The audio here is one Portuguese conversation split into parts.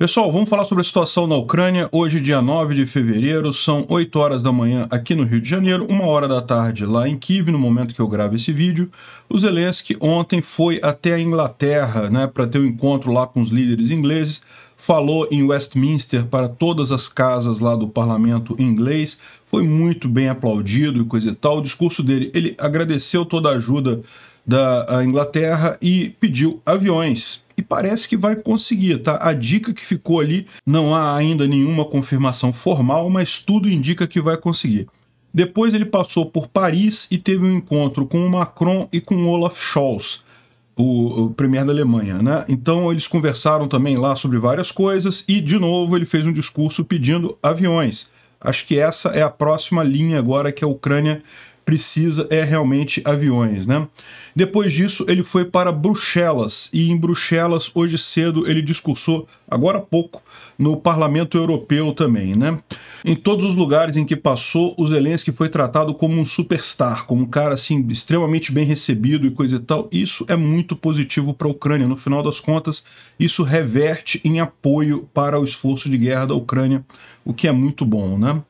Pessoal, vamos falar sobre a situação na Ucrânia. Hoje, dia 9 de fevereiro, são 8 horas da manhã aqui no Rio de Janeiro, 1 hora da tarde lá em Kiev, no momento que eu gravo esse vídeo. O Zelensky ontem foi até a Inglaterra, para ter um encontro lá com os líderes ingleses. Falou em Westminster para todas as casas lá do parlamento inglês. Foi muito bem aplaudido e coisa e tal. O discurso dele, ele agradeceu toda a ajuda da Inglaterra e pediu aviões. E parece que vai conseguir, tá? A dica que ficou ali, não há ainda nenhuma confirmação formal, mas tudo indica que vai conseguir. Depois ele passou por Paris e teve um encontro com o Macron e com o Olaf Scholz, o premier da Alemanha, né? Então eles conversaram também lá sobre várias coisas e, de novo, ele fez um discurso pedindo aviões. Acho que essa é a próxima linha agora que a Ucrânia precisa, é realmente aviões, né? Depois disso, ele foi para Bruxelas, e em Bruxelas, hoje cedo, ele discursou, agora há pouco, no Parlamento Europeu também, né? Em todos os lugares em que passou, o Zelensky foi tratado como um superstar, como um cara, assim, extremamente bem recebido e coisa e tal. Isso é muito positivo para a Ucrânia. No final das contas, isso reverte em apoio para o esforço de guerra da Ucrânia, o que é muito bom, né?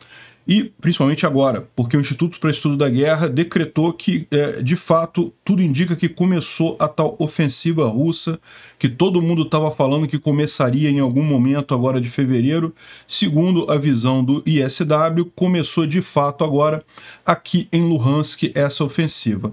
E principalmente agora, porque o Instituto para Estudo da Guerra decretou que, de fato, tudo indica que começou a tal ofensiva russa, que todo mundo estava falando que começaria em algum momento agora de fevereiro. Segundo a visão do ISW, começou de fato agora aqui em Luhansk essa ofensiva.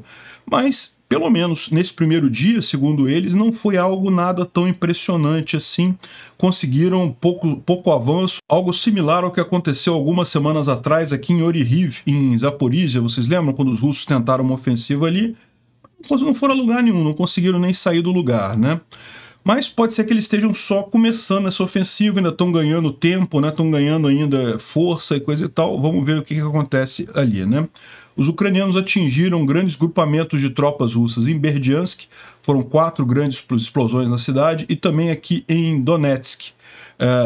Mas, pelo menos nesse primeiro dia, segundo eles, não foi algo nada tão impressionante assim. Conseguiram pouco avanço, algo similar ao que aconteceu algumas semanas atrás aqui em Orihhiv, em Zaporizhia. Vocês lembram quando os russos tentaram uma ofensiva ali? Não foram a lugar nenhum, não conseguiram nem sair do lugar, né? Mas pode ser que eles estejam só começando essa ofensiva, ainda estão ganhando tempo, né? Estão ganhando ainda força e coisa e tal. Vamos ver o que acontece ali, né? Os ucranianos atingiram grandes grupamentos de tropas russas em Berdyansk, foram 4 grandes explosões na cidade, e também aqui em Donetsk,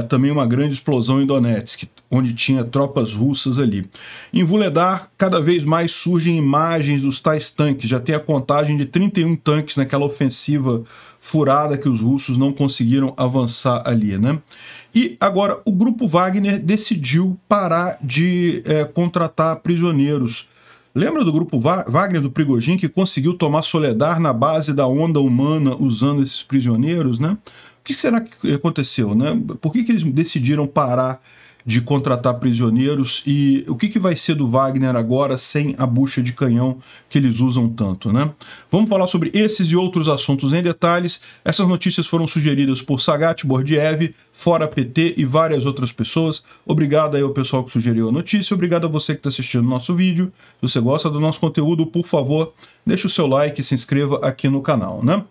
também uma grande explosão em Donetsk, onde tinha tropas russas ali. Em Vuhledar, cada vez mais surgem imagens dos tais tanques, já tem a contagem de 31 tanques naquela ofensiva furada que os russos não conseguiram avançar ali, né? E agora o grupo Wagner decidiu parar de contratar prisioneiros. Lembra do grupo Wagner, do Prigozhin, que conseguiu tomar Soledar na base da onda humana usando esses prisioneiros, né? O que será que aconteceu, né? Por que eles decidiram parar de contratar prisioneiros e o que vai ser do Wagner agora sem a bucha de canhão que eles usam tanto, né? Vamos falar sobre esses e outros assuntos em detalhes. Essas notícias foram sugeridas por Sagat Bordiev, Fora PT e várias outras pessoas. Obrigado aí ao pessoal que sugeriu a notícia, obrigado a você que está assistindo o nosso vídeo. Se você gosta do nosso conteúdo, por favor, deixe o seu like e se inscreva aqui no canal, né?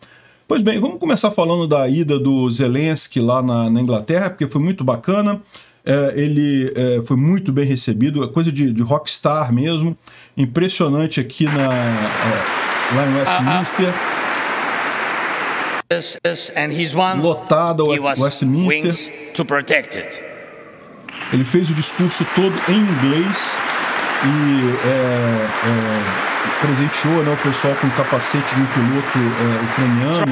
Pois bem, vamos começar falando da ida do Zelensky lá na Inglaterra, porque foi muito bacana. Ele foi muito bem recebido, coisa de rockstar mesmo, impressionante aqui lá em Westminster. Lotada o Westminster. Ele fez o discurso todo em inglês e presenteou, né, o pessoal com o capacete de um piloto ucraniano.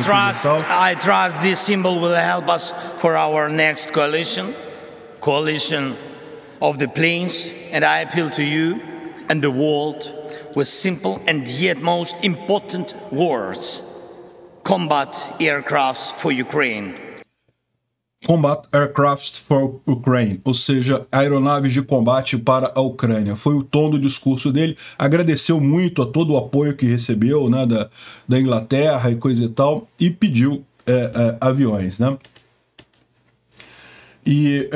I trust this symbol will help us for our next coalition of the planes, and I appeal to you and the world with simple and yet most important words: combat aircrafts for Ukraine. Combat Aircraft for Ukraine, ou seja, aeronaves de combate para a Ucrânia. Foi o tom do discurso dele, agradeceu muito a todo o apoio que recebeu, né, da Inglaterra e coisa e tal, e pediu aviões, né? E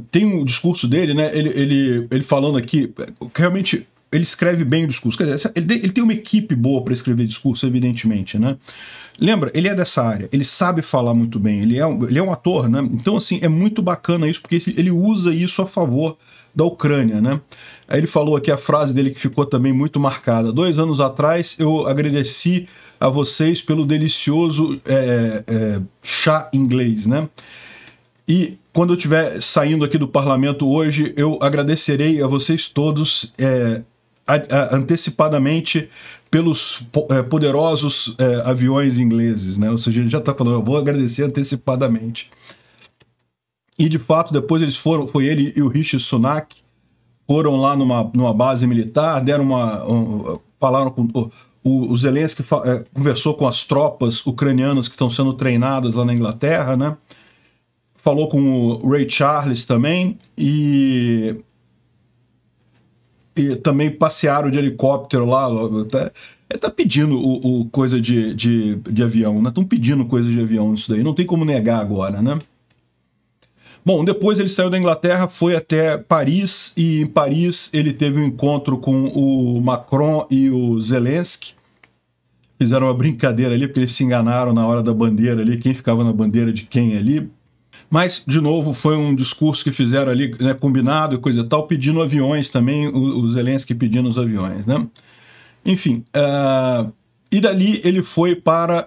tem um discurso dele, né? Ele falando aqui, realmente ele escreve bem o discurso. Quer dizer, ele tem uma equipe boa para escrever discurso, evidentemente, né? Lembra, ele é dessa área, ele sabe falar muito bem, ele é um ator, né? Então, assim, é muito bacana isso, porque ele usa isso a favor da Ucrânia, né? Aí ele falou aqui a frase dele que ficou também muito marcada. 2 anos atrás, eu agradeci a vocês pelo delicioso chá inglês, né? E quando eu estiver saindo aqui do parlamento hoje, eu agradecerei a vocês todos antecipadamente pelos poderosos aviões ingleses, né? Ou seja, ele já está falando, eu vou agradecer antecipadamente. E de fato, depois eles foram, foi ele e o Rishi Sunak, foram lá numa base militar, falaram com o Zelensky, conversou com as tropas ucranianas que estão sendo treinadas lá na Inglaterra, né? Falou com o Ray Charles também e também passearam de helicóptero lá. Tá pedindo coisa de avião, né? Estão pedindo coisa de avião isso daí, não tem como negar agora, né? Bom, depois ele saiu da Inglaterra, foi até Paris, e em Paris ele teve um encontro com o Macron e o Zelensky. Fizeram uma brincadeira ali, porque eles se enganaram na hora da bandeira ali, quem ficava na bandeira de quem ali. Mas, de novo, foi um discurso que fizeram ali, né, combinado e coisa e tal, pedindo aviões também, o Zelensky pedindo os aviões, né? Enfim, e dali ele foi para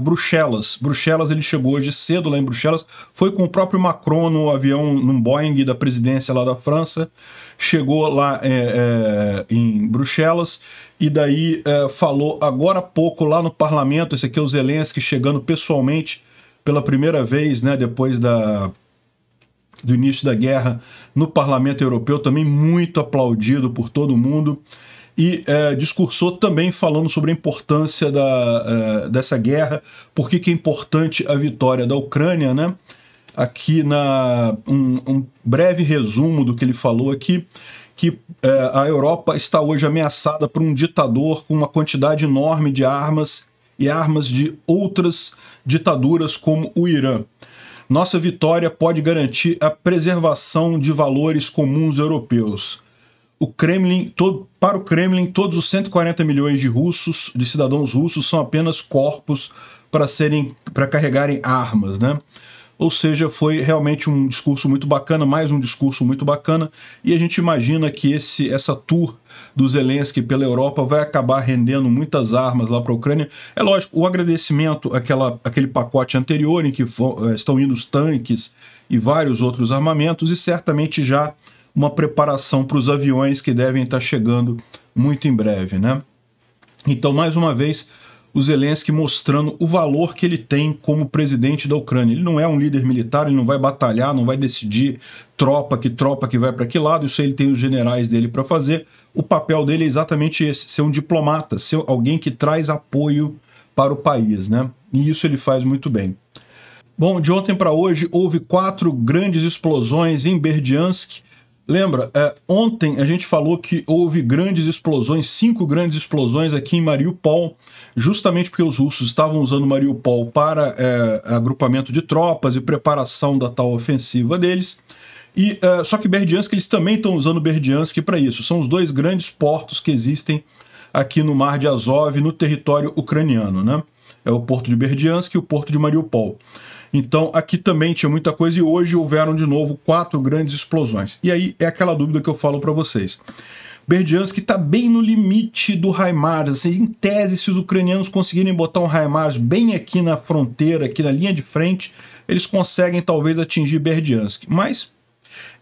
Bruxelas. Bruxelas, ele chegou hoje cedo lá em Bruxelas, foi com o próprio Macron no avião, num Boeing da presidência lá da França, chegou lá em Bruxelas, e daí falou agora há pouco lá no parlamento. Esse aqui é o Zelensky chegando pessoalmente pela primeira vez, né, depois do início da guerra, no Parlamento Europeu, também muito aplaudido por todo mundo, e discursou também falando sobre a importância dessa guerra, por que é importante a vitória da Ucrânia, né? Aqui um breve resumo do que ele falou aqui, que a Europa está hoje ameaçada por um ditador com uma quantidade enorme de armas e armas de outras ditaduras como o Irã. Nossa vitória pode garantir a preservação de valores comuns europeus. Para o Kremlin, todos os 140 milhões de cidadãos russos são apenas corpos para carregarem armas, né? Ou seja, foi realmente um discurso muito bacana, mais um discurso muito bacana, e a gente imagina que essa tour do Zelensky pela Europa vai acabar rendendo muitas armas lá para a Ucrânia. É lógico, o agradecimento àquele pacote anterior em que estão indo os tanques e vários outros armamentos, e certamente já uma preparação para os aviões que devem estar chegando muito em breve, né? Então, mais uma vez, o Zelensky mostrando o valor que ele tem como presidente da Ucrânia. Ele não é um líder militar, ele não vai batalhar, não vai decidir tropa que vai para que lado, isso ele tem os generais dele para fazer. O papel dele é exatamente esse, ser um diplomata, ser alguém que traz apoio para o país, né? E isso ele faz muito bem. Bom, de ontem para hoje houve 4 grandes explosões em Berdiansk. Lembra, ontem a gente falou que houve grandes explosões, 5 grandes explosões aqui em Mariupol, justamente porque os russos estavam usando Mariupol para agrupamento de tropas e preparação da tal ofensiva deles. Só que Berdiansk, eles também estão usando Berdiansk para isso. São os 2 grandes portos que existem aqui no Mar de Azov, no território ucraniano, né? É o porto de Berdiansk e o porto de Mariupol. Então, aqui também tinha muita coisa, e hoje houveram de novo 4 grandes explosões. E aí é aquela dúvida que eu falo para vocês. Berdiansk está bem no limite do HIMARS. Assim, em tese, se os ucranianos conseguirem botar um HIMARS bem aqui na fronteira, aqui na linha de frente, eles conseguem talvez atingir Berdiansk. Mas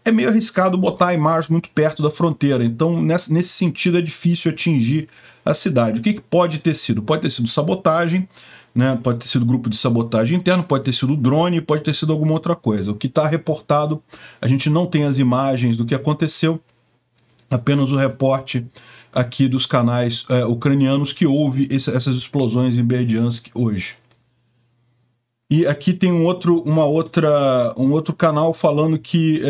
é meio arriscado botar HIMARS muito perto da fronteira. Então, nesse sentido, é difícil atingir a cidade. O que pode ter sido? Pode ter sido sabotagem, né? Pode ter sido grupo de sabotagem interno, pode ter sido drone, pode ter sido alguma outra coisa. O que está reportado, a gente não tem as imagens do que aconteceu, apenas o reporte aqui dos canais ucranianos que houve essas explosões em Berdiansk hoje. E aqui tem um outro canal falando que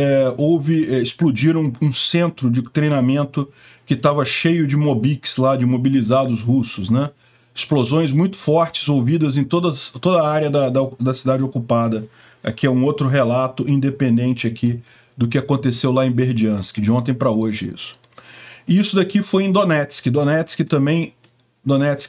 explodiram um centro de treinamento que estava cheio de mobiks lá, de mobilizados russos, né? Explosões muito fortes ouvidas em toda a área da cidade ocupada. Aqui é um outro relato independente aqui do que aconteceu lá em Berdiansk, de ontem para hoje isso. E isso daqui foi em Donetsk. Donetsk,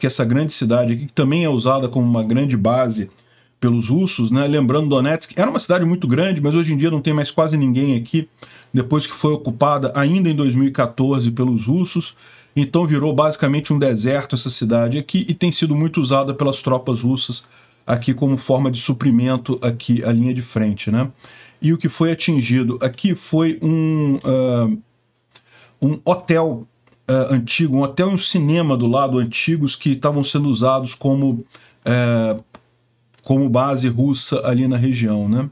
essa grande cidade aqui, que também é usada como uma grande base pelos russos, né? Lembrando, Donetsk era uma cidade muito grande, mas hoje em dia não tem mais quase ninguém aqui, depois que foi ocupada ainda em 2014 pelos russos. Então virou basicamente um deserto essa cidade aqui, e tem sido muito usada pelas tropas russas aqui como forma de suprimento aqui a linha de frente, né? E o que foi atingido aqui foi um hotel antigo, um hotel e um cinema do lado antigos que estavam sendo usados como base russa ali na região, né?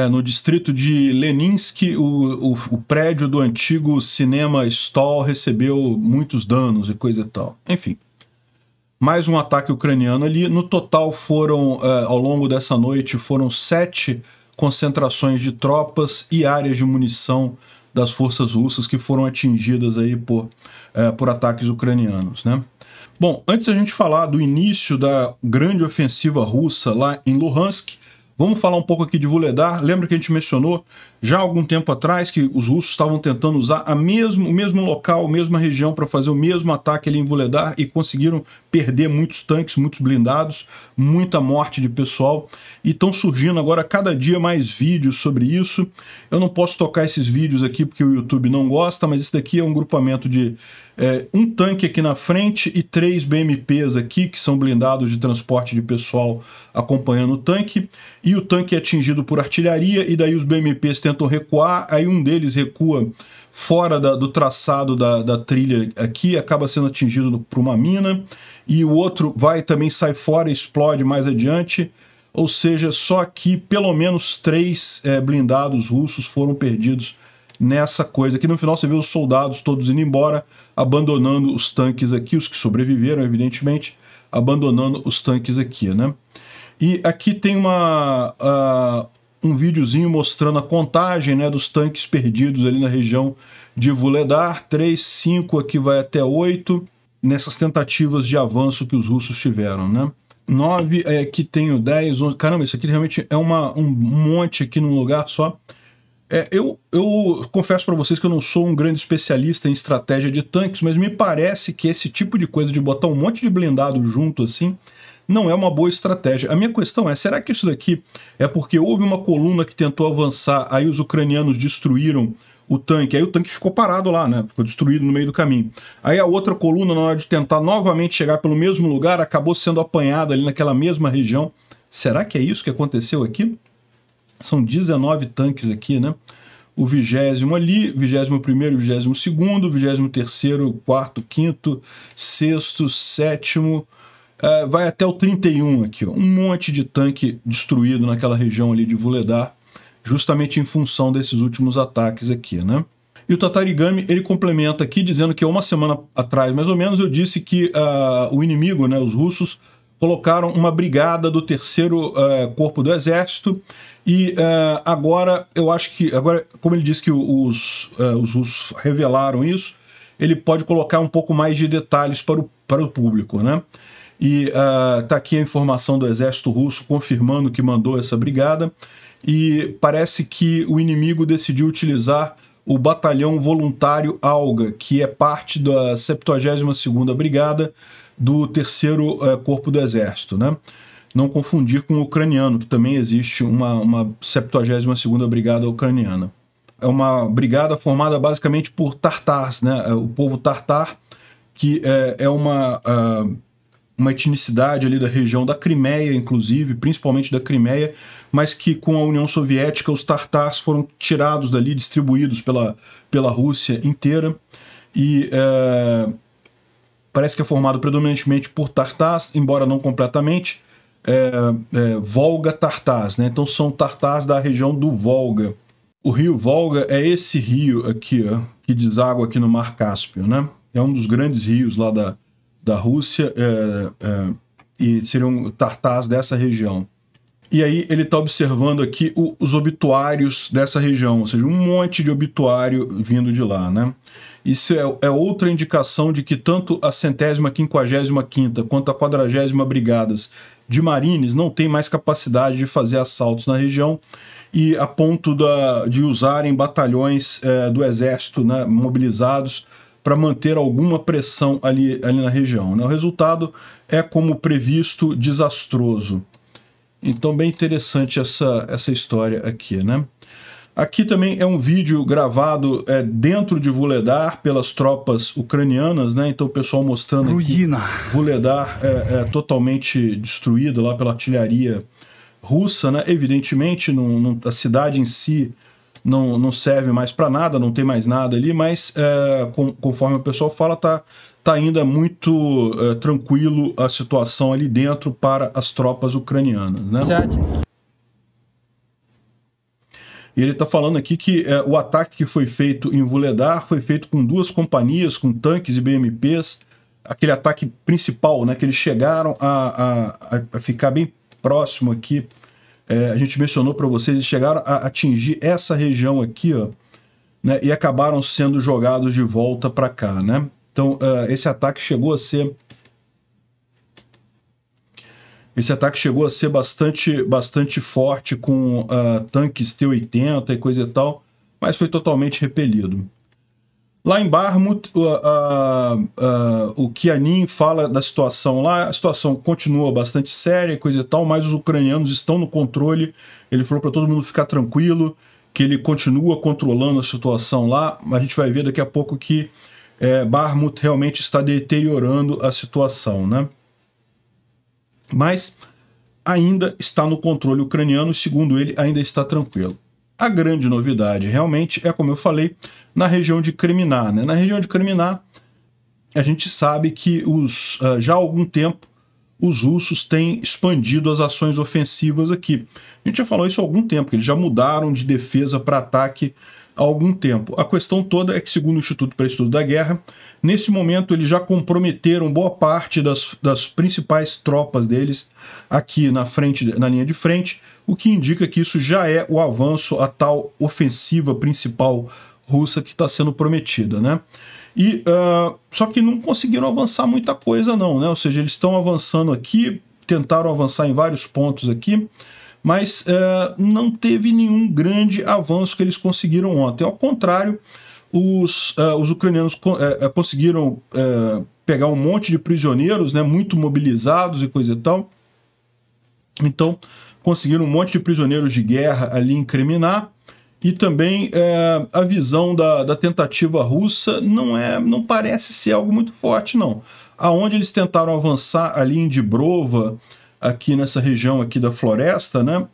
no distrito de Leninsky, o prédio do antigo cinema Stol recebeu muitos danos e coisa e tal. Enfim, mais um ataque ucraniano ali. No total foram, ao longo dessa noite, foram 7 concentrações de tropas e áreas de munição das forças russas que foram atingidas aí por ataques ucranianos, né? Bom, antes da gente falar do início da grande ofensiva russa lá em Luhansk, vamos falar um pouco aqui de Vuhledar. Lembra que a gente mencionou já há algum tempo atrás que os russos estavam tentando usar o mesmo local, a mesma região para fazer o mesmo ataque ali em Vuhledar e conseguiram perder muitos tanques, muitos blindados, muita morte de pessoal. E estão surgindo agora cada dia mais vídeos sobre isso. Eu não posso tocar esses vídeos aqui porque o YouTube não gosta, mas esse daqui é um grupamento de um tanque aqui na frente e 3 BMPs aqui, que são blindados de transporte de pessoal acompanhando o tanque. E o tanque é atingido por artilharia e daí os BMPs tentam recuar, aí um deles recua fora do traçado da trilha aqui, acaba sendo atingido por uma mina, e o outro também sai fora e explode mais adiante. Ou seja, só aqui pelo menos 3 blindados russos foram perdidos nessa coisa. Aqui no final você vê os soldados todos indo embora, abandonando os tanques aqui, os que sobreviveram, evidentemente, abandonando os tanques aqui, né? E aqui tem um videozinho mostrando a contagem, né, dos tanques perdidos ali na região de Vuhledar. 3, 5, aqui vai até 8, nessas tentativas de avanço que os russos tiveram, né? 9, aqui tem o 10, 11... Caramba, isso aqui realmente é um monte aqui num lugar só. Eu confesso para vocês que eu não sou um grande especialista em estratégia de tanques, mas me parece que esse tipo de coisa de botar um monte de blindado junto assim não é uma boa estratégia. A minha questão é, será que isso daqui é porque houve uma coluna que tentou avançar, aí os ucranianos destruíram o tanque, aí o tanque ficou parado lá, né? Ficou destruído no meio do caminho. Aí a outra coluna, na hora de tentar novamente chegar pelo mesmo lugar, acabou sendo apanhada ali naquela mesma região. Será que é isso que aconteceu aqui? São 19 tanques aqui, né? O 20º ali, 21º, 22º, 23º, 4º, 5º, 6º, 7º, vai até o 31 aqui, ó. Um monte de tanque destruído naquela região ali de Vuhledar, justamente em função desses últimos ataques aqui, né? E o Tatarigami, ele complementa aqui dizendo que 1 semana atrás, mais ou menos, eu disse que o inimigo, né, os russos, colocaram uma brigada do 3º Corpo do Exército e agora, eu acho que, como ele disse que os russos revelaram isso, ele pode colocar um pouco mais de detalhes para o público, né? E tá aqui a informação do exército russo confirmando que mandou essa brigada, e parece que o inimigo decidiu utilizar o batalhão voluntário Alga, que é parte da 72ª Brigada do 3º Corpo do Exército, né? Não confundir com o ucraniano, que também existe uma 72ª Brigada ucraniana. É uma brigada formada basicamente por tartars, né? O povo tartar, que é uma etnicidade ali da região da Crimeia, inclusive, principalmente da Crimeia, mas que com a União Soviética os tartars foram tirados dali, distribuídos pela Rússia inteira, e parece que é formado predominantemente por tartars, embora não completamente, Volga-tartars, né? Então são tartars da região do Volga. O rio Volga é esse rio aqui, ó, que deságua aqui no Mar Cáspio, né? É um dos grandes rios lá da Rússia, e seriam tartars dessa região. E aí ele está observando aqui os obituários dessa região, ou seja, um monte de obituário vindo de lá, né? Isso é outra indicação de que tanto a 155ª quanto a 40ª Brigadas de Marines não tem mais capacidade de fazer assaltos na região, e a ponto de usarem batalhões do exército, né, mobilizados para manter alguma pressão ali na região, né? O resultado é, como previsto, desastroso. Então, bem interessante essa história aqui, né? Aqui também é um vídeo gravado dentro de Vuhledar pelas tropas ucranianas, né? Então o pessoal mostrando aqui Vuhledar totalmente destruído lá pela artilharia russa, né? Evidentemente, a cidade em si não serve mais para nada, não tem mais nada ali, mas conforme o pessoal fala, tá ainda muito tranquilo a situação ali dentro para as tropas ucranianas, né? E ele está falando aqui que o ataque que foi feito em Vuhledar foi feito com 2 companhias, com tanques e BMPs, aquele ataque principal, né, que eles chegaram a ficar bem próximo aqui. A gente mencionou para vocês, eles chegaram a atingir essa região aqui, ó, né, e acabaram sendo jogados de volta para cá, né? Então, esse ataque chegou a ser bastante forte com tanques T-80 e coisa e tal, mas foi totalmente repelido. Lá em Bakhmut, o Kianin fala da situação lá, a situação continua bastante séria e coisa e tal, mas os ucranianos estão no controle. Ele falou para todo mundo ficar tranquilo, que ele continua controlando a situação lá, mas a gente vai ver daqui a pouco que Bakhmut realmente está deteriorando a situação, né? Mas ainda está no controle ucraniano e, segundo ele, ainda está tranquilo. A grande novidade, realmente, é, como eu falei, na região de Kreminna, né? Na região de Kreminna, a gente sabe que já há algum tempo os russos têm expandido as ações ofensivas aqui. A gente já falou isso há algum tempo, que eles já mudaram de defesa para ataque há algum tempo. A questão toda é que, segundo o Instituto para Estudo da Guerra, nesse momento eles já comprometeram boa parte das principais tropas deles aqui na linha de frente, o que indica que isso já é o avanço, a tal ofensiva principal russa que está sendo prometida, né? Só que não conseguiram avançar muita coisa não, né? Ou seja, eles estão avançando aqui, tentaram avançar em vários pontos aqui, mas não teve nenhum grande avanço que eles conseguiram ontem. Ao contrário, os ucranianos conseguiram pegar um monte de prisioneiros, né, muito mobilizados e coisa e tal. Então, conseguiram um monte de prisioneiros de guerra ali em Kreminna. E também a visão da tentativa russa não parece ser algo muito forte, não. Aonde eles tentaram avançar ali em Dibrova, aqui nessa região aqui da floresta, né?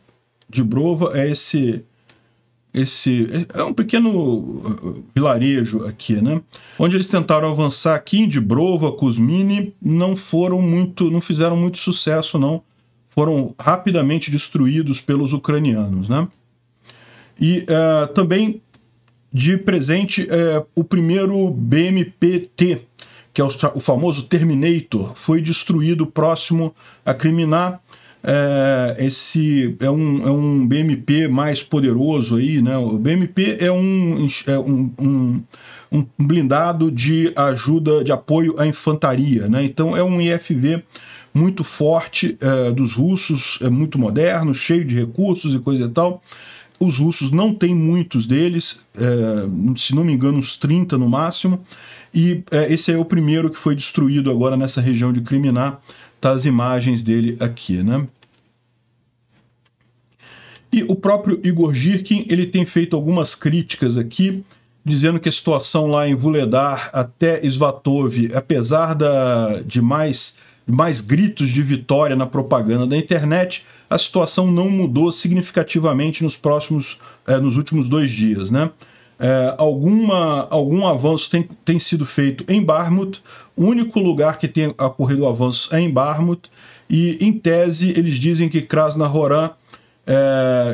Dibrova é é um pequeno vilarejo aqui, né? Onde eles tentaram avançar aqui em Dibrova, Kuzmini, não fizeram muito sucesso, não. Foram rapidamente destruídos pelos ucranianos, né? E também de presente o primeiro BMP-T, que é o famoso Terminator, foi destruído próximo a Kreminna. Esse é um BMP mais poderoso aí, né? O BMP é um blindado de ajuda, de apoio à infantaria, né? Então é um IFV muito forte dos russos, é muito moderno, cheio de recursos e coisa e tal. Os russos não têm muitos deles, se não me engano uns 30 no máximo, e esse é o primeiro que foi destruído agora nessa região de Kreminna. Tá as imagens dele aqui, né? E o próprio Igor Girkin, ele tem feito algumas críticas aqui, dizendo que a situação lá em Vuhledar até Svatov, apesar de mais gritos de vitória na propaganda da internet, a situação não mudou significativamente nos últimos 2 dias, né? Algum avanço tem sido feito em Bakhmut. O único lugar que tem ocorrido avanço é em Bakhmut, e em tese eles dizem que Krasnohora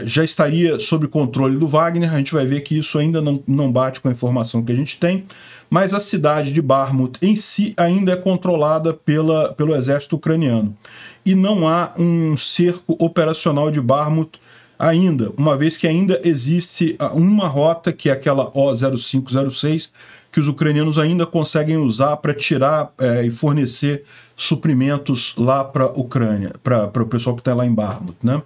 já estaria sob controle do Wagner. A gente vai ver que isso ainda não bate com a informação que a gente tem, mas a cidade de Bakhmut em si ainda é controlada pelo exército ucraniano. E não há um cerco operacional de Bakhmut ainda, uma vez que ainda existe uma rota, que é aquela O0506, que os ucranianos ainda conseguem usar para tirar e fornecer suprimentos lá para a Ucrânia, para o pessoal que está lá em Bakhmut, né?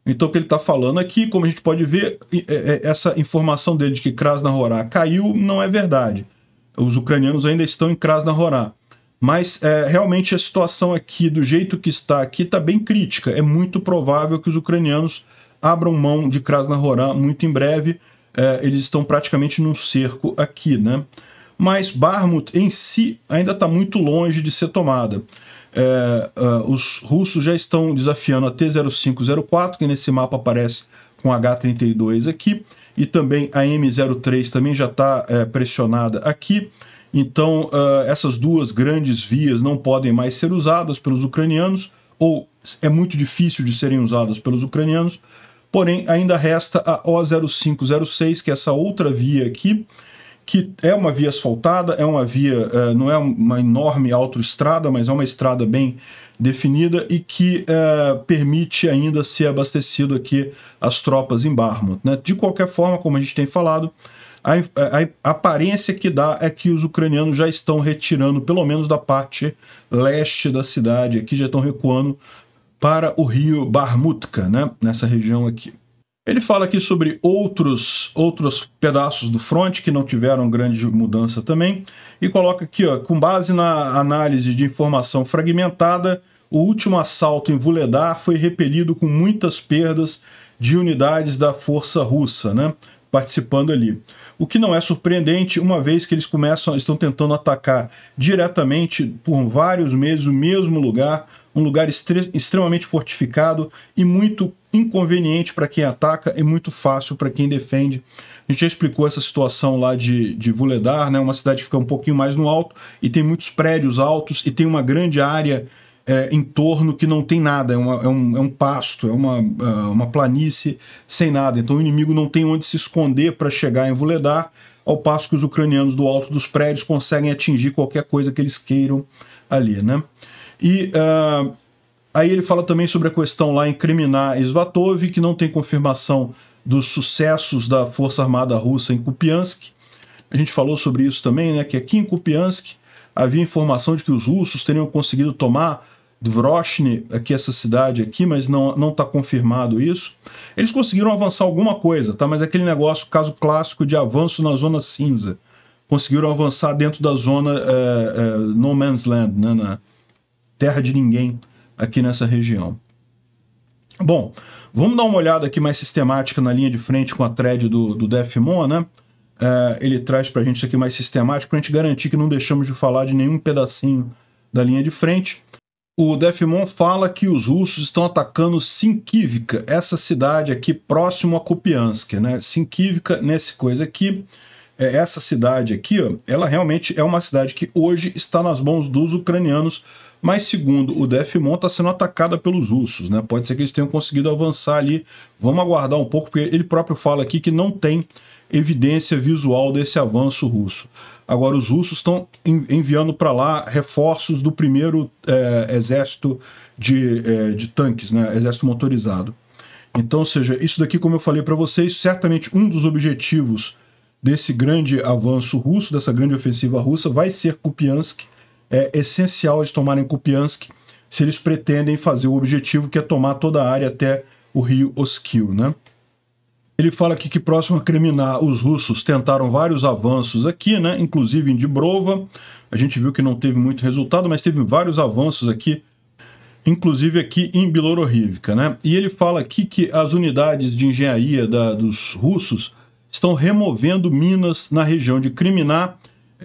Então o que ele está falando aqui, como a gente pode ver, essa informação dele de que Krasnohora caiu não é verdade. Os ucranianos ainda estão em Krasnohora. Mas realmente a situação aqui, do jeito que está aqui, está bem crítica. É muito provável que os ucranianos abram mão de Krasnohora muito em breve. Eles estão praticamente num cerco aqui, né? Mas Bakhmut em si ainda está muito longe de ser tomada. Os russos já estão desafiando a T-0504, que nesse mapa aparece com H-32 aqui, e também a M-03 também já está pressionada aqui. Então essas duas grandes vias não podem mais ser usadas pelos ucranianos, ou é muito difícil de serem usadas pelos ucranianos, porém ainda resta a O0506, que é essa outra via aqui, que é uma via asfaltada, é uma via, não é uma enorme autoestrada, mas é uma estrada bem definida e que permite ainda ser abastecido aqui as tropas em Bakhmut, né? De qualquer forma, como a gente tem falado, a aparência que dá é que os ucranianos já estão retirando, pelo menos da parte leste da cidade, aqui já estão recuando para o rio Bakhmutka, né? Nessa região aqui. Ele fala aqui sobre outros pedaços do fronte que não tiveram grande mudança também, e coloca aqui, ó, com base na análise de informação fragmentada, o último assalto em Vuhledar foi repelido com muitas perdas de unidades da força russa, né, participando ali. O que não é surpreendente, uma vez que eles estão tentando atacar diretamente por vários meses o mesmo lugar, um lugar extremamente fortificado e muito inconveniente para quem ataca e muito fácil para quem defende. A gente já explicou essa situação lá de Vuhledar, né? Uma cidade que fica um pouquinho mais no alto e tem muitos prédios altos e tem uma grande área em torno que não tem nada, é um pasto, é uma planície sem nada. Então o inimigo não tem onde se esconder para chegar em Vuhledar, ao passo que os ucranianos do alto dos prédios conseguem atingir qualquer coisa que eles queiram ali, né? E aí ele fala também sobre a questão lá incriminar Svatov, que não tem confirmação dos sucessos da Força Armada Russa em Kupiansk. A gente falou sobre isso também, né? Que aqui em Kupiansk havia informação de que os russos teriam conseguido tomar Dvoroshny, aqui essa cidade aqui, mas não está confirmado isso. Eles conseguiram avançar alguma coisa, tá? Mas é aquele negócio, caso clássico de avanço na zona cinza. Conseguiram avançar dentro da zona No Man's Land, né? Na terra de ninguém aqui nessa região. Bom, vamos dar uma olhada aqui mais sistemática na linha de frente com a thread do Defmon, né? Ele traz pra gente isso aqui mais sistemático, pra gente garantir que não deixamos de falar de nenhum pedacinho da linha de frente. O Defmon fala que os russos estão atacando Sinkivka, essa cidade aqui próximo a Kupiansk, né? Sinkivka, nesse coisa aqui, essa cidade aqui, ó, ela realmente é uma cidade que hoje está nas mãos dos ucranianos, mas segundo o Defmon está sendo atacada pelos russos, né? Pode ser que eles tenham conseguido avançar ali. Vamos aguardar um pouco, porque ele próprio fala aqui que não tem evidência visual desse avanço russo. Agora, os russos estão enviando para lá reforços do primeiro exército de tanques, né? Exército motorizado. Então, ou seja, isso daqui, como eu falei para vocês, certamente um dos objetivos desse grande avanço russo, dessa grande ofensiva russa, vai ser Kupiansk. É essencial eles tomarem Kupiansk se eles pretendem fazer o objetivo que é tomar toda a área até o rio Oskil, né? Ele fala aqui que próximo a Kreminá, os russos tentaram vários avanços aqui, né? Inclusive em Dibrova. A gente viu que não teve muito resultado, mas teve vários avanços aqui, inclusive aqui em Bilororivka, né? E ele fala aqui que as unidades de engenharia dos russos estão removendo minas na região de Kreminá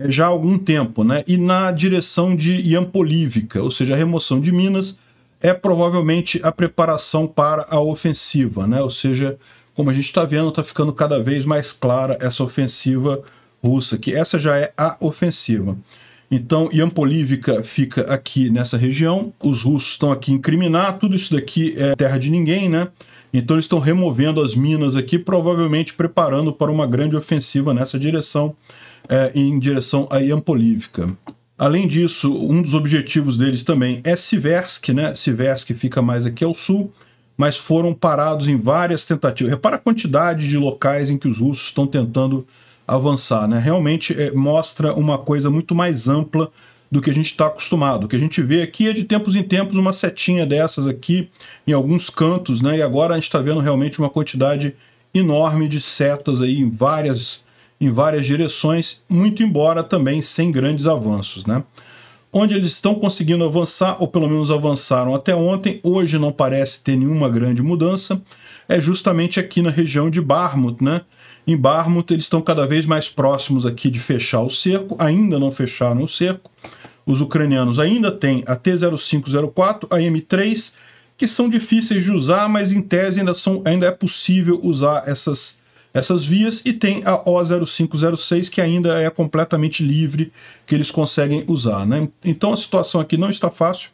já há algum tempo, né? E na direção de Yampolivka, ou seja, a remoção de minas é provavelmente a preparação para a ofensiva, né? Ou seja, como a gente está vendo, está ficando cada vez mais clara essa ofensiva russa, que essa já é a ofensiva. Então, Yampolivka fica aqui nessa região, os russos estão aqui em Kreminá, tudo isso daqui é terra de ninguém, né? Então eles estão removendo as minas aqui, provavelmente preparando para uma grande ofensiva nessa direção, em direção a Yampolivka. Além disso, um dos objetivos deles também é Siversk, né? Siversk fica mais aqui ao sul, mas foram parados em várias tentativas. Repara a quantidade de locais em que os russos estão tentando avançar, né? Realmente mostra uma coisa muito mais ampla do que a gente está acostumado. O que a gente vê aqui é de tempos em tempos uma setinha dessas aqui em alguns cantos, né? E agora a gente está vendo realmente uma quantidade enorme de setas aí em várias direções, muito embora também sem grandes avanços, né? Onde eles estão conseguindo avançar, ou pelo menos avançaram até ontem, hoje não parece ter nenhuma grande mudança, é justamente aqui na região de Bakhmut, né? Em Bakhmut eles estão cada vez mais próximos aqui de fechar o cerco, ainda não fecharam o cerco. Os ucranianos ainda têm a T-0504, a M3, que são difíceis de usar, mas em tese ainda é possível usar essas vias, e tem a O0506, que ainda é completamente livre, que eles conseguem usar, né? Então a situação aqui não está fácil.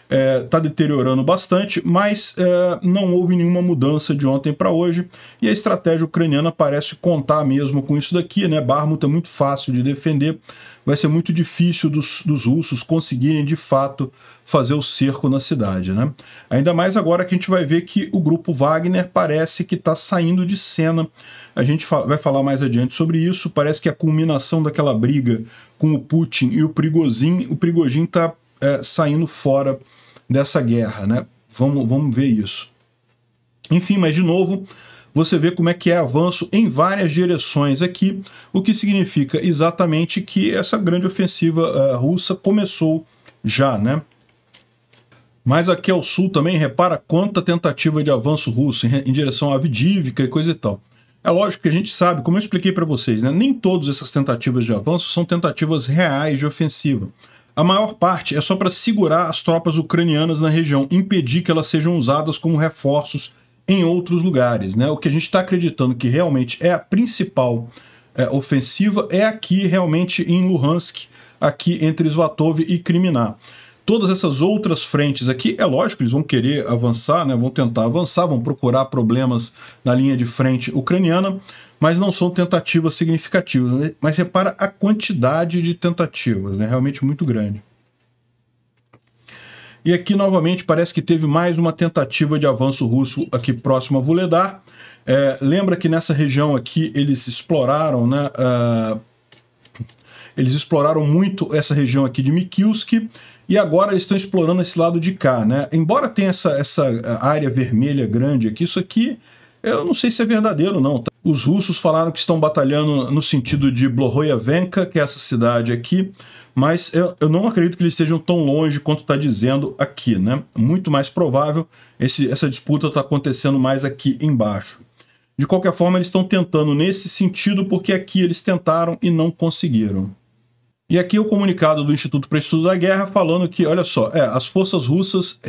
está deteriorando bastante, mas não houve nenhuma mudança de ontem para hoje, e a estratégia ucraniana parece contar mesmo com isso daqui, né? Bakhmut é muito fácil de defender, vai ser muito difícil dos russos conseguirem de fato fazer o cerco na cidade, né? Ainda mais agora que a gente vai ver que o grupo Wagner parece que está saindo de cena. A gente vai falar mais adiante sobre isso. Parece que a culminação daquela briga com o Putin e o Prigozhin está saindo fora dessa guerra, né? Vamos ver isso. Enfim, mas de novo, você vê como é que é avanço em várias direções aqui, o que significa exatamente que essa grande ofensiva russa começou já, né? Mas aqui ao sul também, repara quanta tentativa de avanço russo em direção a Avdiivka e coisa e tal. É lógico que a gente sabe, como eu expliquei para vocês, né? Nem todas essas tentativas de avanço são tentativas reais de ofensiva. A maior parte é só para segurar as tropas ucranianas na região, impedir que elas sejam usadas como reforços em outros lugares, né? O que a gente está acreditando que realmente é a principal ofensiva é aqui realmente em Luhansk, aqui entre Svatov e Kriminá. Todas essas outras frentes aqui, é lógico, eles vão querer avançar, né? Vão tentar avançar, vão procurar problemas na linha de frente ucraniana, mas não são tentativas significativas, né? Mas repara a quantidade de tentativas, né? Realmente muito grande. E aqui, novamente, parece que teve mais uma tentativa de avanço russo aqui próximo a Vuhledar. Lembra que nessa região aqui eles exploraram, né? Eles exploraram muito essa região aqui de Mikilsk, e agora eles estão explorando esse lado de cá, né? Embora tenha essa área vermelha grande aqui, isso aqui eu não sei se é verdadeiro não. Tá? Os russos falaram que estão batalhando no sentido de Blohoyavenka, que é essa cidade aqui, mas eu não acredito que eles estejam tão longe quanto está dizendo aqui, né? Muito mais provável, essa disputa está acontecendo mais aqui embaixo. De qualquer forma, eles estão tentando nesse sentido, porque aqui eles tentaram e não conseguiram. E aqui o comunicado do Instituto para Estudo da Guerra falando que, olha só, as forças russas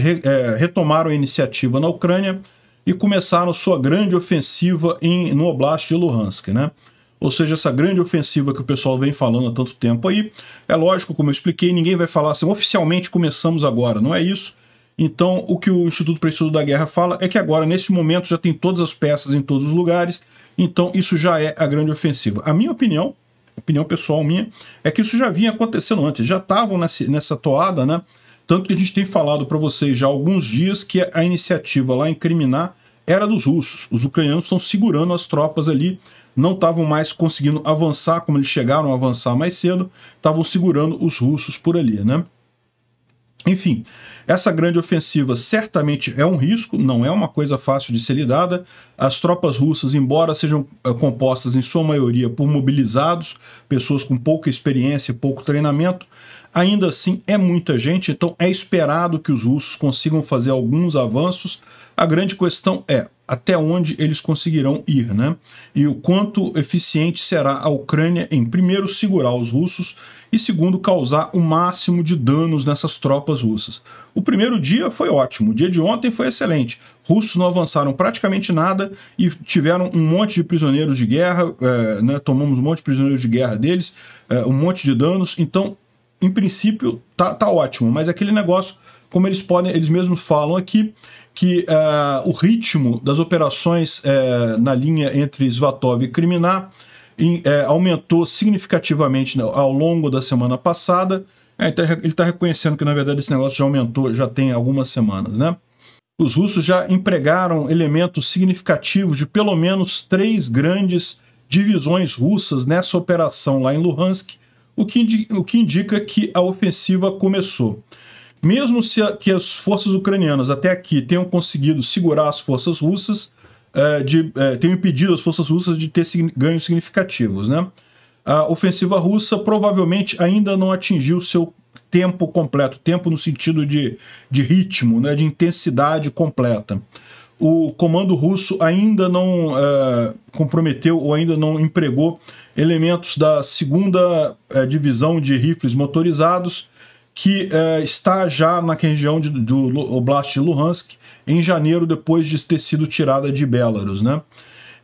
retomaram a iniciativa na Ucrânia e começaram sua grande ofensiva no Oblast de Luhansk, né? Ou seja, essa grande ofensiva que o pessoal vem falando há tanto tempo aí, é lógico, como eu expliquei, ninguém vai falar assim, oficialmente começamos agora, não é isso? Então, o que o Instituto para Estudo da Guerra fala é que agora, nesse momento, já tem todas as peças em todos os lugares, então isso já é a grande ofensiva. A minha opinião pessoal minha, é que isso já vinha acontecendo antes, já estavam nessa toada, né? Tanto que a gente tem falado para vocês já há alguns dias que a iniciativa lá em Kriminá era dos russos. Os ucranianos estão segurando as tropas ali, não estavam mais conseguindo avançar como eles chegaram a avançar mais cedo, estavam segurando os russos por ali, né? Enfim, essa grande ofensiva certamente é um risco, não é uma coisa fácil de ser lidada. As tropas russas, embora sejam compostas em sua maioria por mobilizados, pessoas com pouca experiência e pouco treinamento, ainda assim é muita gente, então é esperado que os russos consigam fazer alguns avanços. A grande questão é até onde eles conseguirão ir, né? E o quanto eficiente será a Ucrânia em, primeiro, segurar os russos e, segundo, causar o máximo de danos nessas tropas russas. O primeiro dia foi ótimo, o dia de ontem foi excelente. Russos não avançaram praticamente nada e tiveram um monte de prisioneiros de guerra, né? Tomamos um monte de prisioneiros de guerra deles, um monte de danos, então, em princípio, tá ótimo, mas aquele negócio, como eles mesmos falam aqui, que o ritmo das operações na linha entre Svatov e Kriminá aumentou significativamente ao longo da semana passada. Ele está reconhecendo que, na verdade, esse negócio já aumentou, já tem algumas semanas, né? Os russos já empregaram elementos significativos de pelo menos 3 grandes divisões russas nessa operação lá em Luhansk, o que indica que a ofensiva começou. Mesmo que as forças ucranianas até aqui tenham conseguido segurar as forças russas, tenham impedido as forças russas de ter ganhos significativos, né? A ofensiva russa provavelmente ainda não atingiu seu tempo completo, tempo no sentido de ritmo, né, de intensidade completa. O comando russo ainda não comprometeu ou ainda não empregou elementos da 2ª divisão de rifles motorizados, que está já na região do Oblast de Luhansk em janeiro, depois de ter sido tirada de Belarus, né?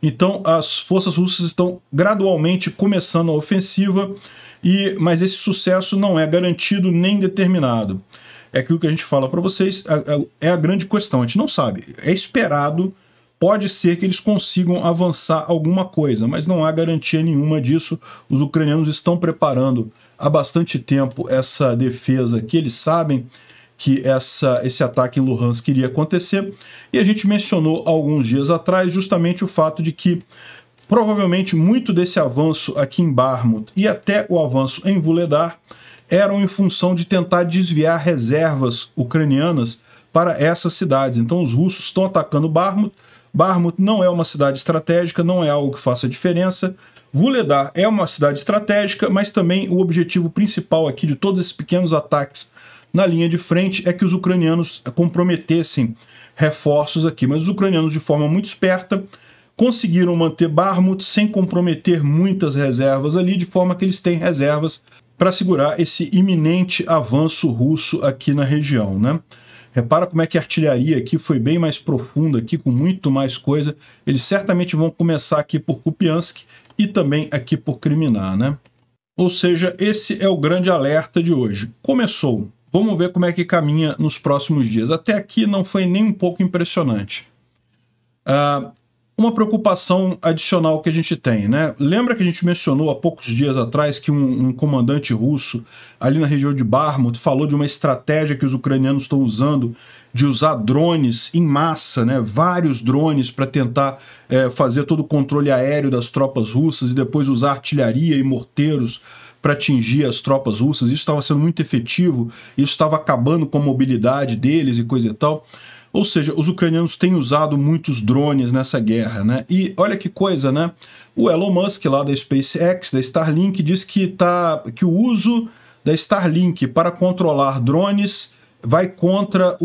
Então, as forças russas estão gradualmente começando a ofensiva, mas esse sucesso não é garantido nem determinado. É aquilo que a gente fala para vocês, é a grande questão, a gente não sabe. É esperado, pode ser que eles consigam avançar alguma coisa, mas não há garantia nenhuma disso. Os ucranianos estão preparando há bastante tempo essa defesa, que eles sabem que esse ataque em Luhansk iria acontecer, e a gente mencionou alguns dias atrás justamente o fato de que provavelmente muito desse avanço aqui em Bakhmut e até o avanço em Vuhledar eram em função de tentar desviar reservas ucranianas para essas cidades. Então os russos estão atacando Bakhmut. Bakhmut não é uma cidade estratégica, não é algo que faça diferença. Vuhledar é uma cidade estratégica, mas também o objetivo principal aqui de todos esses pequenos ataques na linha de frente é que os ucranianos comprometessem reforços aqui. Mas os ucranianos, de forma muito esperta, conseguiram manter Bakhmut sem comprometer muitas reservas ali, de forma que eles têm reservas para segurar esse iminente avanço russo aqui na região, né? Repara como é que a artilharia aqui foi bem mais profunda, aqui com muito mais coisa. Eles certamente vão começar aqui por Kupiansk e também aqui por Kriminá, né? Ou seja, esse é o grande alerta de hoje. Começou. Vamos ver como é que caminha nos próximos dias. Até aqui não foi nem um pouco impressionante. Uma preocupação adicional que a gente tem, né? Lembra que a gente mencionou há poucos dias atrás que um comandante russo ali na região de Bakhmut falou de uma estratégia que os ucranianos estão usando de usar drones em massa, né? Vários drones para tentar fazer todo o controle aéreo das tropas russas e depois usar artilharia e morteiros para atingir as tropas russas. Isso estava sendo muito efetivo, isso estava acabando com a mobilidade deles e coisa e tal. Ou seja, os ucranianos têm usado muitos drones nessa guerra, né? E olha que coisa, né? O Elon Musk lá da SpaceX, da Starlink, diz que o uso da Starlink para controlar drones vai contra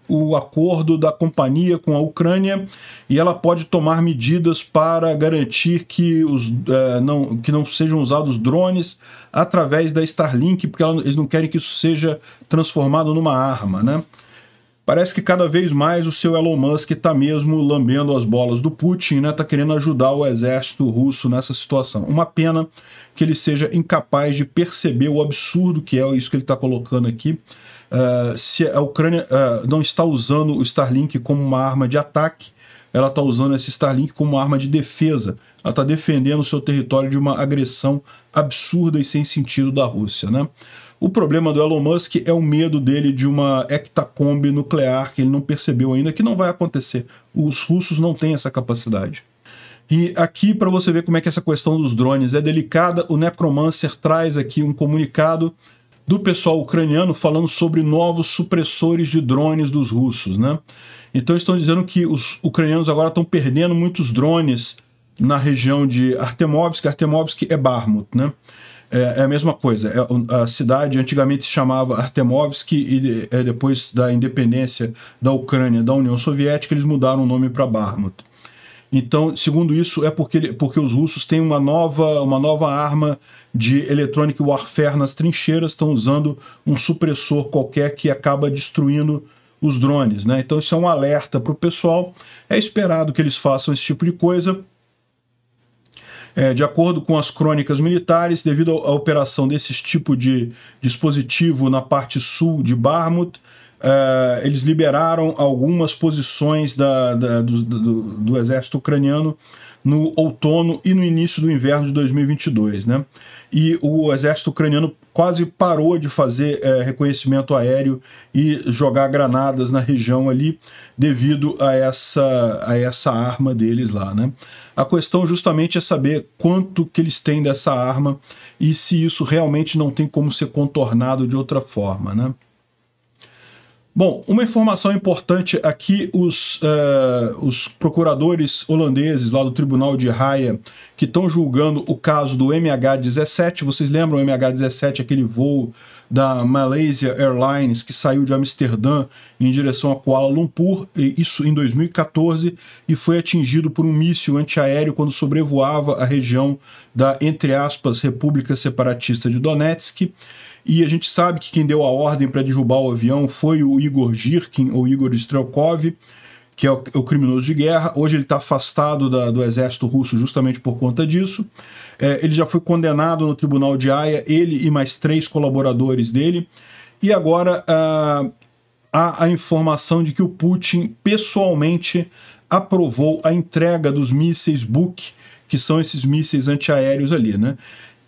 o acordo da companhia com a Ucrânia e ela pode tomar medidas para garantir que não sejam usados drones através da Starlink, porque eles não querem que isso seja transformado numa arma, né? Parece que cada vez mais o seu Elon Musk está mesmo lambendo as bolas do Putin, né? Está querendo ajudar o exército russo nessa situação. Uma pena que ele seja incapaz de perceber o absurdo que é isso que ele está colocando aqui. Se a Ucrânia não está usando o Starlink como uma arma de ataque, ela está usando esse Starlink como uma arma de defesa. Ela está defendendo o seu território de uma agressão absurda e sem sentido da Rússia, né? O problema do Elon Musk é o medo dele de uma hectacombe nuclear que ele não percebeu ainda, que não vai acontecer. Os russos não têm essa capacidade. E aqui, para você ver como é que essa questão dos drones é delicada, o Necromancer traz aqui um comunicado do pessoal ucraniano falando sobre novos supressores de drones dos russos, né? Então estão dizendo que os ucranianos agora estão perdendo muitos drones na região de Artemovsk. Artemovsk é Bakhmut, né? É a mesma coisa. A cidade antigamente se chamava Artemovsk e depois da independência da Ucrânia da União Soviética eles mudaram o nome para Bakhmut. Então, segundo isso, é porque os russos têm uma nova arma de electronic warfare nas trincheiras, estão usando um supressor qualquer que acaba destruindo os drones, né? Então isso é um alerta para o pessoal. É esperado que eles façam esse tipo de coisa. De acordo com as crônicas militares, devido à operação desse tipo de dispositivo na parte sul de Bakhmut, eles liberaram algumas posições do exército ucraniano no outono e no início do inverno de 2022, né? E o exército ucraniano quase parou de fazer reconhecimento aéreo e jogar granadas na região ali devido a essa arma deles lá, né? A questão justamente é saber quanto que eles têm dessa arma e se isso realmente não tem como ser contornado de outra forma, né? Bom, uma informação importante aqui, os procuradores holandeses lá do Tribunal de Haia, que estão julgando o caso do MH17, vocês lembram o MH17, aquele voo da Malaysia Airlines que saiu de Amsterdã em direção a Kuala Lumpur, isso em 2014, e foi atingido por um míssil antiaéreo quando sobrevoava a região da, entre aspas, República Separatista de Donetsk. E a gente sabe que quem deu a ordem para derrubar o avião foi o Igor Girkin, ou Igor Strelkov, que é o criminoso de guerra. Hoje ele está afastado do exército russo justamente por conta disso. Ele já foi condenado no Tribunal de Haia, ele e mais 3 colaboradores dele. e agora há a informação de que o Putin pessoalmente aprovou a entrega dos mísseis Buk, que são esses mísseis antiaéreos ali, né?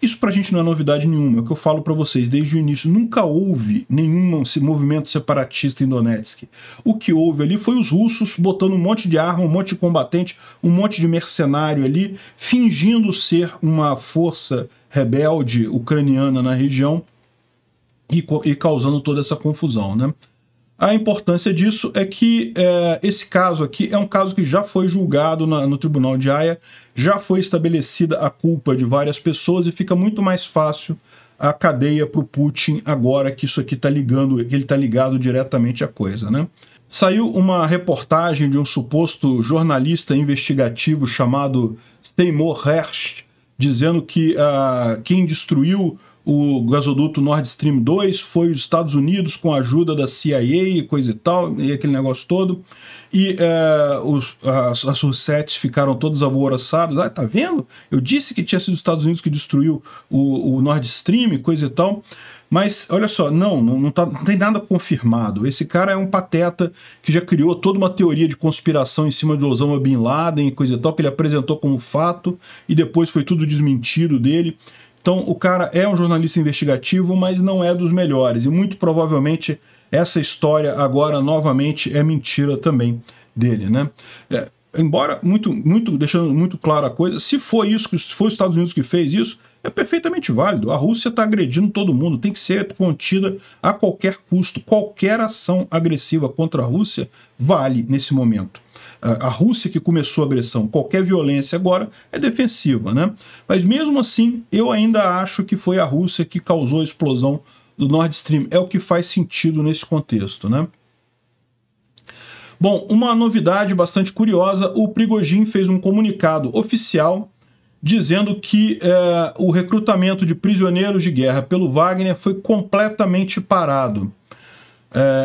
Isso pra gente não é novidade nenhuma, é o que eu falo pra vocês desde o início. Nunca houve nenhum movimento separatista em Donetsk. O que houve ali foi os russos botando um monte de arma, um monte de combatente, um monte de mercenário ali, fingindo ser uma força rebelde ucraniana na região e causando toda essa confusão, né? A importância disso é que esse caso aqui é um caso que já foi julgado no Tribunal de Haia, já foi estabelecida a culpa de várias pessoas e fica muito mais fácil a cadeia para o Putin agora que isso aqui está ligando, que ele está ligado diretamente à coisa, né? Saiu uma reportagem de um suposto jornalista investigativo chamado Seymour Hersh, dizendo que quem destruiu o gasoduto Nord Stream 2 foi os Estados Unidos com a ajuda da CIA e coisa e tal, e aquele negócio todo. E as Russettes ficaram todas alvoroçadas. Ah, tá vendo? Eu disse que tinha sido os Estados Unidos que destruiu o Nord Stream, coisa e tal. Mas, olha só, não tem nada confirmado. Esse cara é um pateta que já criou toda uma teoria de conspiração em cima de Osama Bin Laden e coisa e tal, que ele apresentou como fato, e depois foi tudo desmentido dele. Então, o cara é um jornalista investigativo, mas não é dos melhores. E muito provavelmente essa história agora, novamente, é mentira também dele, né? Embora, deixando muito clara a coisa, se foi isso, se foi os Estados Unidos que fez isso, é perfeitamente válido. A Rússia está agredindo todo mundo, tem que ser contida a qualquer custo. Qualquer ação agressiva contra a Rússia vale nesse momento. A Rússia que começou a agressão, qualquer violência agora é defensiva, né? Mas mesmo assim, eu ainda acho que foi a Rússia que causou a explosão do Nord Stream. É o que faz sentido nesse contexto, né? Bom, uma novidade bastante curiosa, o Prigozhin fez um comunicado oficial dizendo que o recrutamento de prisioneiros de guerra pelo Wagner foi completamente parado.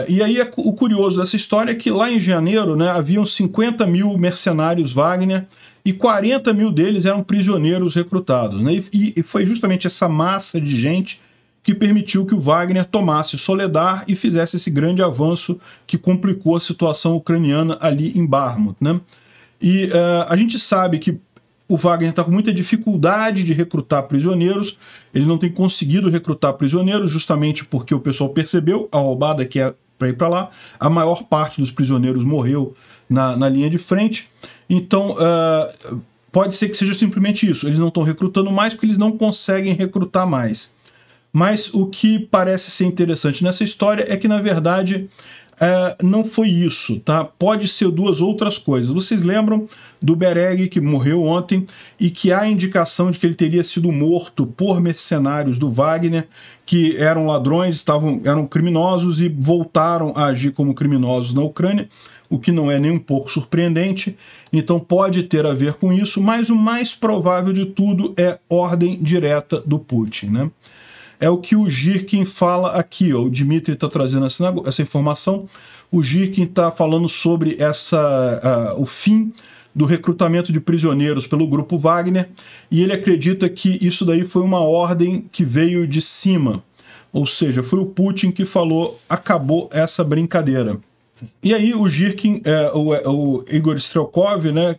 E aí o curioso dessa história é que lá em janeiro, né, haviam 50 mil mercenários Wagner e 40 mil deles eram prisioneiros recrutados, né? E foi justamente essa massa de gente que permitiu que o Wagner tomasse Soledar e fizesse esse grande avanço que complicou a situação ucraniana ali em Bakhmut, né? E a gente sabe que o Wagner está com muita dificuldade de recrutar prisioneiros, ele não tem conseguido recrutar prisioneiros justamente porque o pessoal percebeu a roubada que é para ir para lá, a maior parte dos prisioneiros morreu na linha de frente, então pode ser que seja simplesmente isso, eles não estão recrutando mais porque eles não conseguem recrutar mais. Mas o que parece ser interessante nessa história é que, na verdade, não foi isso, tá? Pode ser duas outras coisas. Vocês lembram do Bereg, que morreu ontem, e que há indicação de que ele teria sido morto por mercenários do Wagner, que eram ladrões, eram criminosos e voltaram a agir como criminosos na Ucrânia, o que não é nem um pouco surpreendente. Então pode ter a ver com isso, mas o mais provável de tudo é ordem direta do Putin, né? É o que o Girkin fala aqui, ó. O Dmitry está trazendo essa informação. O Girkin está falando sobre o fim do recrutamento de prisioneiros pelo grupo Wagner, e ele acredita que isso daí foi uma ordem que veio de cima. Ou seja, foi o Putin que falou, acabou essa brincadeira. E aí o Girkin, o Igor Strelkov, né,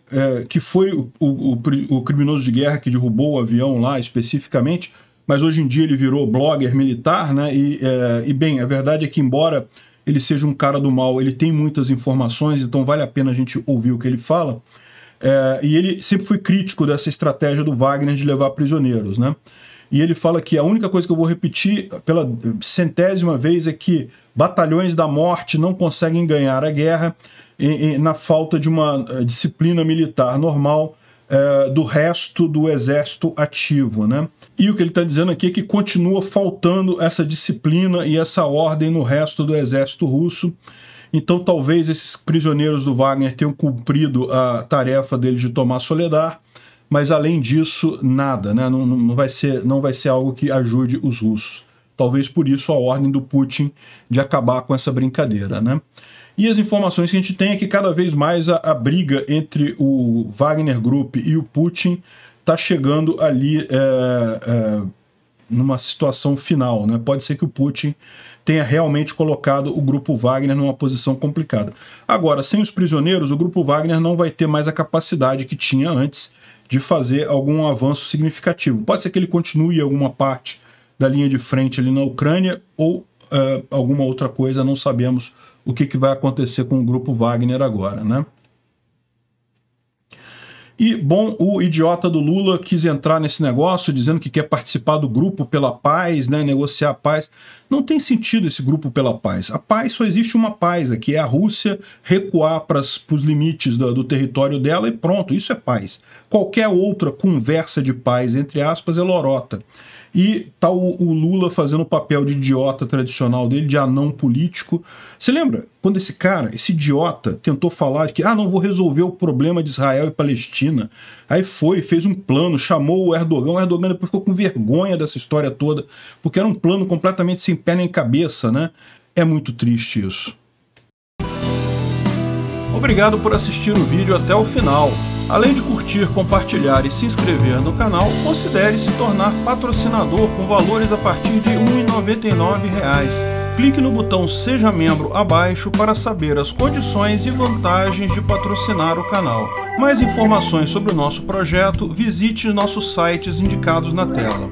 que foi o criminoso de guerra que derrubou o avião lá especificamente, mas hoje em dia ele virou blogger militar, né? E bem, a verdade é que, embora ele seja um cara do mal, ele tem muitas informações, então vale a pena a gente ouvir o que ele fala. E ele sempre foi crítico dessa estratégia do Wagner de levar prisioneiros, né? E ele fala que a única coisa que eu vou repetir pela 100ª vez é que batalhões da morte não conseguem ganhar a guerra na falta de uma disciplina militar normal do resto do exército ativo, né? E o que ele está dizendo aqui é que continua faltando essa disciplina e essa ordem no resto do exército russo. Então talvez esses prisioneiros do Wagner tenham cumprido a tarefa deles de tomar Soledar, mas além disso, nada, né? Não vai ser algo que ajude os russos. Talvez por isso a ordem do Putin de acabar com essa brincadeira, né? E as informações que a gente tem é que cada vez mais a briga entre o Wagner Group e o Putin está chegando ali numa situação final, né? Pode ser que o Putin tenha realmente colocado o Grupo Wagner numa posição complicada. Agora, sem os prisioneiros, o Grupo Wagner não vai ter mais a capacidade que tinha antes de fazer algum avanço significativo. Pode ser que ele continue alguma parte da linha de frente ali na Ucrânia ou alguma outra coisa, não sabemos o que vai acontecer com o Grupo Wagner agora, né? E, bom, o idiota do Lula quis entrar nesse negócio dizendo que quer participar do Grupo pela Paz, né, negociar a paz. Não tem sentido esse Grupo pela Paz. A paz, só existe uma paz aqui, é a Rússia recuar para os limites do território dela e pronto, isso é paz. Qualquer outra conversa de paz, entre aspas, é lorota. E tá o Lula fazendo o papel de idiota tradicional dele, de anão político. Você lembra quando esse idiota, tentou falar que não vou resolver o problema de Israel e Palestina? Aí fez um plano, chamou o Erdogan depois ficou com vergonha dessa história toda, porque era um plano completamente sem pé nem cabeça, né? É muito triste isso. Obrigado por assistir o vídeo até o final. Além de curtir, compartilhar e se inscrever no canal, considere se tornar patrocinador com valores a partir de R$ 1,99. Clique no botão Seja Membro abaixo para saber as condições e vantagens de patrocinar o canal. Mais informações sobre o nosso projeto, visite nossos sites indicados na tela.